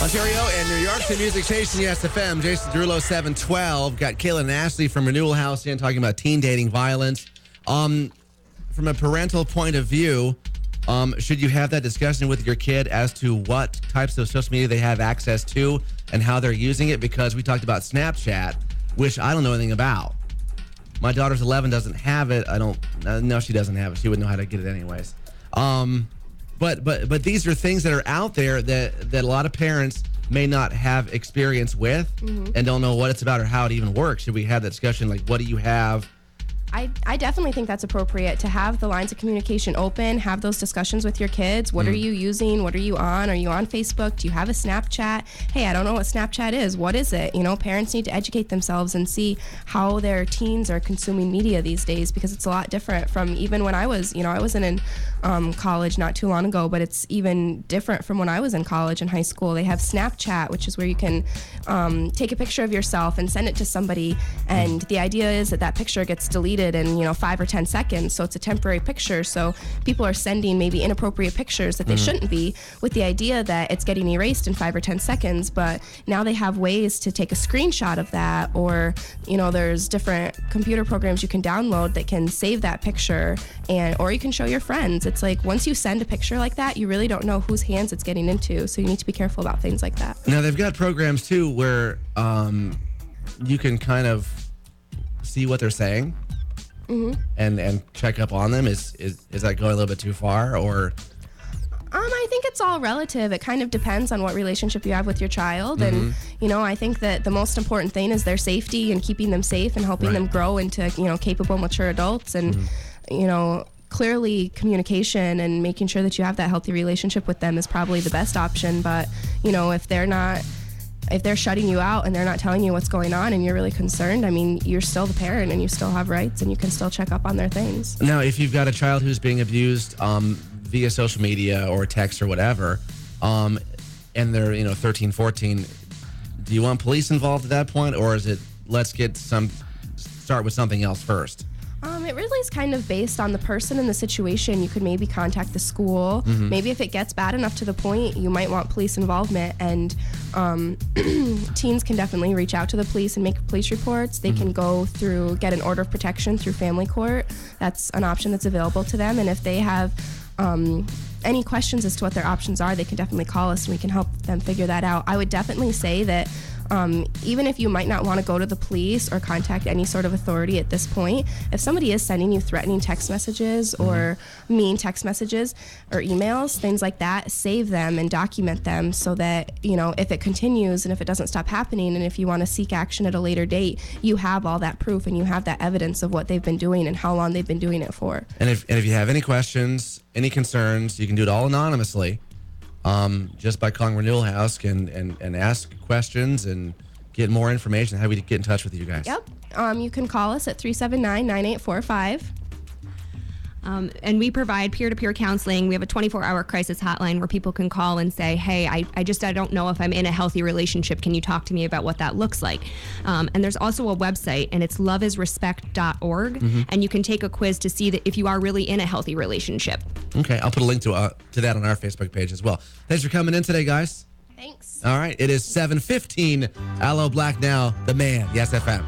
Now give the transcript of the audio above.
Ontario and New York, the music station, Yes FM. Jason Derulo, 712. Got Kayla and Ashley from Renewal House in talking about teen dating violence. From a parental point of view, should you have that discussion with your kid as to what types of social media they have access to and how they're using it? Because we talked about Snapchat, which I don't know anything about. My daughter's 11, doesn't have it. No, she doesn't have it. She wouldn't know how to get it anyways. But these are things that are out there that a lot of parents may not have experience with and don't know what it's about or how it even works. Should we have that discussion? Like, what do you have? I definitely think that's appropriate to have the lines of communication open, have those discussions with your kids. What are you using? What are you on? Are you on Facebook? Do you have a Snapchat? Hey, I don't know what Snapchat is. What is it? You know, parents need to educate themselves and see how their teens are consuming media these days, because it's a lot different from even when I was in college not too long ago, but it's even different from when I was in college and high school. They have Snapchat, which is where you can take a picture of yourself and send it to somebody, and the idea is that picture gets deleted in 5 or 10 seconds, so it's a temporary picture. So people are sending maybe inappropriate pictures that they shouldn't be, with the idea that it's getting erased in 5 or 10 seconds. But now they have ways to take a screenshot of that, or there's different computer programs you can download that can save that picture, or you can show your friends. It's like once you send a picture like that, you really don't know whose hands it's getting into, so you need to be careful about things like that. Now they've got programs too where you can kind of see what they're saying. And check up on them. Is that going a little bit too far, or? I think it's all relative. It kind of depends on what relationship you have with your child. And, I think that the most important thing is their safety and keeping them safe and helping them grow into, capable, mature adults. And, clearly communication and making sure that you have that healthy relationship with them is probably the best option. But, if they're shutting you out and they're not telling you what's going on and you're really concerned, I mean, you're still the parent and you still have rights and you can still check up on their things. Now, if you've got a child who's being abused via social media or text or whatever, and they're, 13, 14, do you want police involved at that point, or is it let's start with something else first? It really is kind of based on the person and the situation. You could maybe contact the school. Maybe if it gets bad enough to the point, you might want police involvement. And teens can definitely reach out to the police and make police reports. They can get an order of protection through family court. That's an option that's available to them. And if they have any questions as to what their options are, they can definitely call us and we can help them figure that out. I would definitely say that even if you might not want to go to the police or contact any sort of authority at this point, if somebody is sending you threatening text messages or mean text messages or emails, things like that, save them and document them so that, if it continues and if it doesn't stop happening, and if you want to seek action at a later date, you have all that proof and you have that evidence of what they've been doing and how long they've been doing it for. And if you have any questions, any concerns, you can do it all anonymously. Just by calling Renewal House and ask questions and get more information. How do we get in touch with you guys? Yep. You can call us at 379-9845. And we provide peer-to-peer counseling. We have a 24-hour crisis hotline where people can call and say, hey, I don't know if I'm in a healthy relationship. Can you talk to me about what that looks like? And there's also a website, and it's loveisrespect.org. And you can take a quiz to see that if you are really in a healthy relationship. Okay, I'll put a link to that on our Facebook page as well. Thanks for coming in today, guys. Thanks. All right, it is 7:15. Aloe Black now, the man, Yes FM.